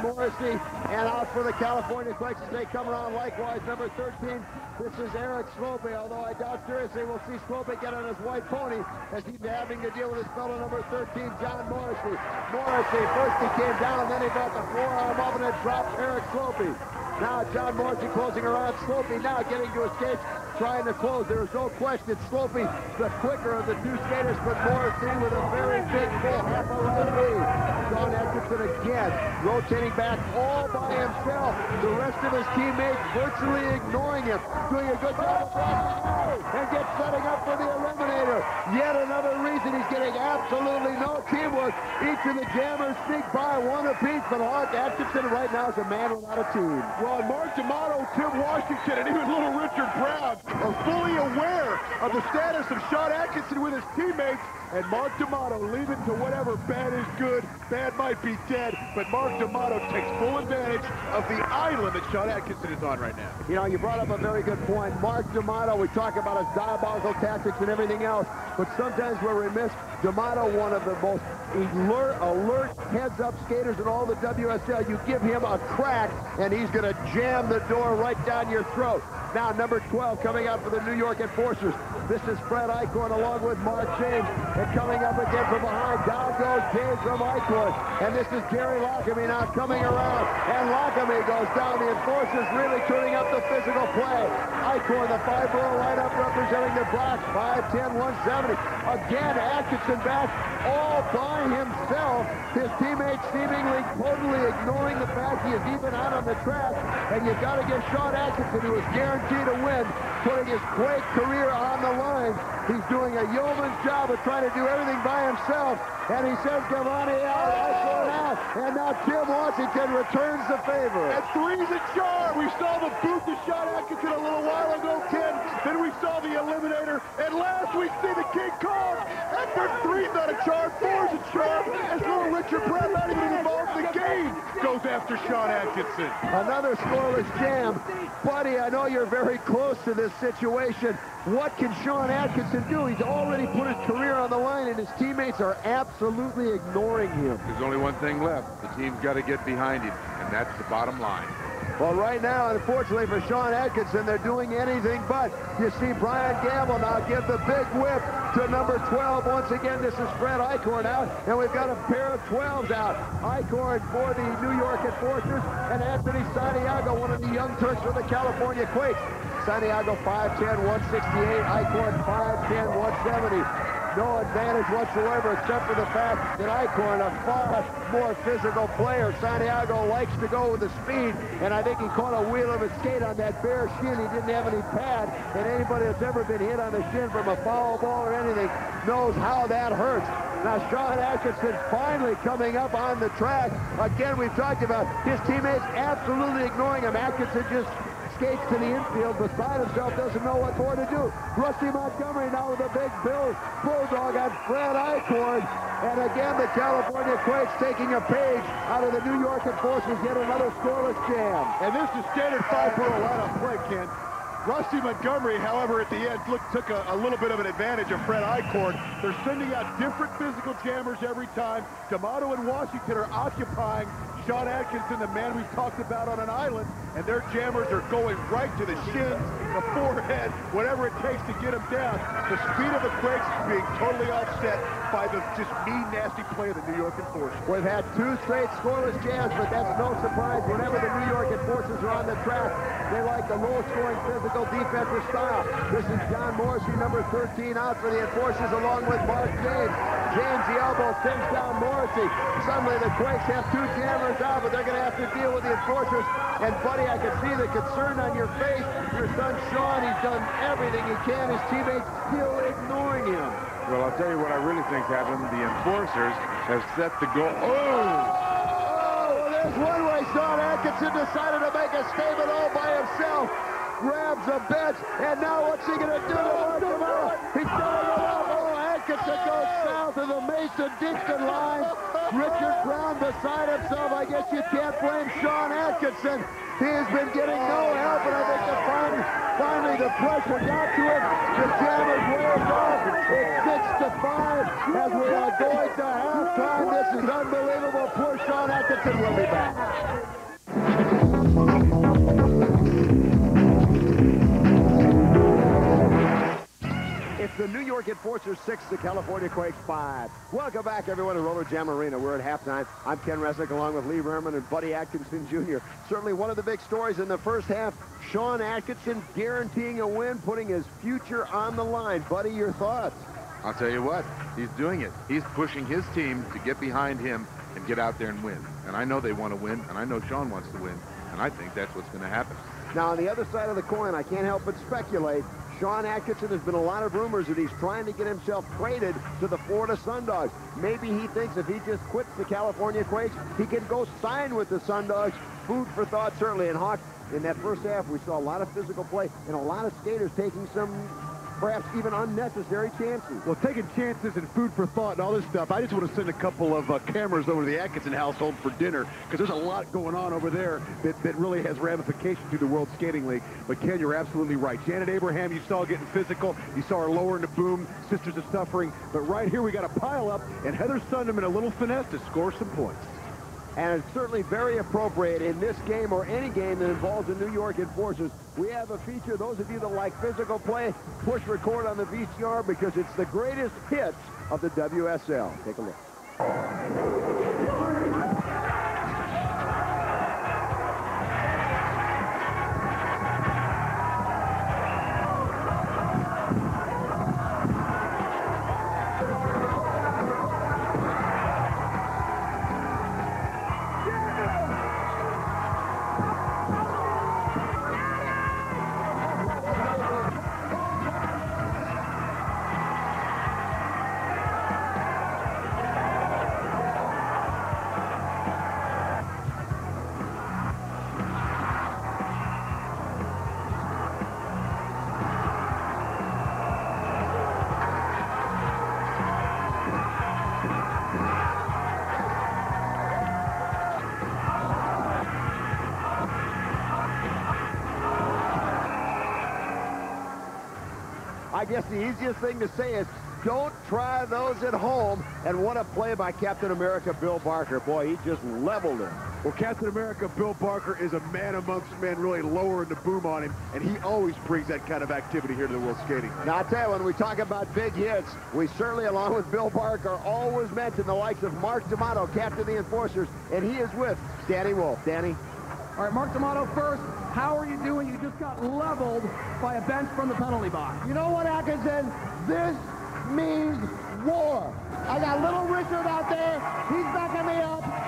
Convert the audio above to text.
Morrissey. And out for the California Quakes as they come around likewise. Number 13, this is Eric Slope, although I doubt seriously we'll see Slope get on his white pony as he's having to deal with his fellow number 13, John Morrissey. Morrissey, first he came down, then he brought the forearm up and it dropped Eric Slope. Now John Morrissey closing around Slope, now getting to his skates, trying to close. There is no question Slope, the quicker of the two skaters, but Morrissey with a very big full half a round lead. Sean Atkinson again, rotating back all by himself. The rest of his teammates virtually ignoring him, doing a good job of and gets setting up for the eliminator. Yet another reason he's getting absolutely no teamwork. Each of the jammers sneak by one apiece, but Hawk Atkinson right now is a man without a team. Well, Mark D'Amato, Tim Washington, and even little Richard Brown are fully aware of the status of Sean Atkinson with his teammates, and Mark D'Amato leaving to whatever. Bad is good, bad might be dead, but Mark D'Amato takes full advantage of the island that Sean Atkinson is on right now. You know, you brought up a very good point. Mark D'Amato, we talk about his diabolical tactics and everything else, but sometimes we're remiss. D'Amato, one of the most alert heads-up skaters in all the WSL. You give him a crack, and he's going to jam the door right down your throat. Now, number 12 coming out for the New York Enforcers. This is Fred Eichhorn along with Mark James. And coming up again from behind, down goes James from Eichhorn. And this is Gary Lockamy now coming around. And Lockamy goes down. The Enforcers really turning up the physical play. Eichhorn, the 5-borough lineup representing the Blacks, 5'10", 170. Again, Atkinson back all by himself. His teammates seemingly totally ignoring the fact he is even out on the track. And you've got to give Sean Atkinson, who is guaranteed to win, putting his Quake career on the line. He's doing a yeoman's job of trying to do everything by himself. And he says, Giovanni out, Eichhorn out. And now Tim Washington returns the favor. And three's a charm. We saw the boot to Sean Atkinson a little while ago, Ken. Then we saw the eliminator. And last we see the King Kong. After three's not a charm, four's a charm. As little Richard Brown, not even involved in the game, goes after Sean Atkinson. Another scoreless jam. Buddy, I know you're very close to this situation. What can Sean Atkinson do? He's already put his career on the line, and his teammates are absolutely ignoring him. There's only one thing left. The team's got to get behind him, and that's the bottom line. Well, right now, unfortunately for Sean Atkinson, they're doing anything but. You see Brian Gamble now give the big whip to number 12. Once again, this is Fred Eichhorn out, and we've got a pair of 12s out. Eichhorn for the New York Enforcers, and Anthony Santiago, one of the young Turks for the California Quakes. Santiago 5'10", 168, Eichhorn 5'10", 170. No advantage whatsoever except for the fact that Eichhorn, a far more physical player. Santiago likes to go with the speed, and I think he caught a wheel of his skate on that bare shin. He didn't have any pad, and anybody that's ever been hit on the shin from a foul ball or anything knows how that hurts. Now, Sean Atkinson finally coming up on the track. Again, we've talked about his teammates absolutely ignoring him. Atkinson just skates to the infield, beside himself, doesn't know what more to do. Rusty Montgomery now with a big bulldog on Fred Eichhorn. And again, the California Quakes taking a page out of the New York Enforcers, yet another scoreless jam. And this is standard 5-borough lineup play, Ken. Rusty Montgomery, however, at the end, took a little bit of an advantage of Fred Eichhorn. They're sending out different physical jammers every time. D'Amato and Washington are occupying Sean Atkinson, the man we've talked about on an island, and their jammers are going right to the shins, the forehead, whatever it takes to get them down. The speed of the Quakes is being totally offset by the just mean, nasty play of the New York Enforcers. We've had two straight scoreless jams, but that's no surprise. Whenever the New York Enforcers are on the track, they like the low-scoring physical defensive style. This is John Morrissey, number 13, out for the Enforcers, along with Mark James. James, the elbow, sends down Morrissey. Suddenly, the Quakes have two jammers out, but they're going to have to deal with the Enforcers. And, buddy, I can see the concern on your face. Your son, Sean, he's done everything he can. His teammates still ignoring him. Well, I'll tell you what I really think happened. The Enforcers have set the goal. Well, there's one way Sean Atkinson decided to make a statement all by himself. Grabs a bench, and now what's he going to do? He's going off. Atkinson goes south of the Mason-Dixon line. Richard Brown beside himself. I guess you can't blame Sean Atkinson. He has been getting no help, and I think finally the pressure got to him. The jammers waved off. It's 6-5 as we are going to halftime. This is unbelievable. Poor Sean Atkinson will be back. the New York Enforcers 6, the California Quakes 5. Welcome back, everyone, to RollerJam Arena. We're at halftime. I'm Ken Resnick, along with Lee Berman and Buddy Atkinson Jr. Certainly one of the big stories in the first half, Sean Atkinson guaranteeing a win, putting his future on the line. Buddy, your thoughts? I'll tell you what, he's doing it. He's pushing his team to get behind him and get out there and win. And I know they want to win, and I know Sean wants to win, and I think that's what's going to happen. Now, on the other side of the coin, I can't help but speculate. Sean Atkinson, there's been a lot of rumors that he's trying to get himself traded to the Florida Sundogs. Maybe he thinks if he just quits the California Quakes, he can go sign with the Sundogs. Food for thought, certainly. And Hawk, in that first half, we saw a lot of physical play and a lot of skaters taking some perhaps even unnecessary chances. Well, taking chances and food for thought and all this stuff, I just want to send a couple of cameras over to the Atkinson household for dinner, because there's a lot going on over there that really has ramifications through the World Skating League. But, Ken, you're absolutely right. Janet Abraham, you saw getting physical. You saw her lowering the boom. Sisters of Suffering. But right here, we got a pile up, and Heather Sunderman a little finesse to score some points. And it's certainly very appropriate in this game or any game that involves the New York Enforcers. We have a feature. Those of you that like physical play, push record on the VCR because it's the greatest hits of the WSL. Take a look. I guess the easiest thing to say is don't try those at home. And what a play by Captain America, Bill Barker. Boy, he just leveled him. Well, Captain America, Bill Barker, is a man amongst men, really lowering the boom on him, and he always brings that kind of activity here to the World Skating. Now, I'll tell you, when we talk about big hits, we certainly, along with Bill Barker, always mention the likes of Mark D'Amato, captain of the Enforcers, and he is with Danny Wolf. Danny? All right, Mark D'Amato first. How are you doing? You just got leveled by a bench from the penalty box. You know what, Atkinson? This means war. I got little Richard out there. He's backing me up.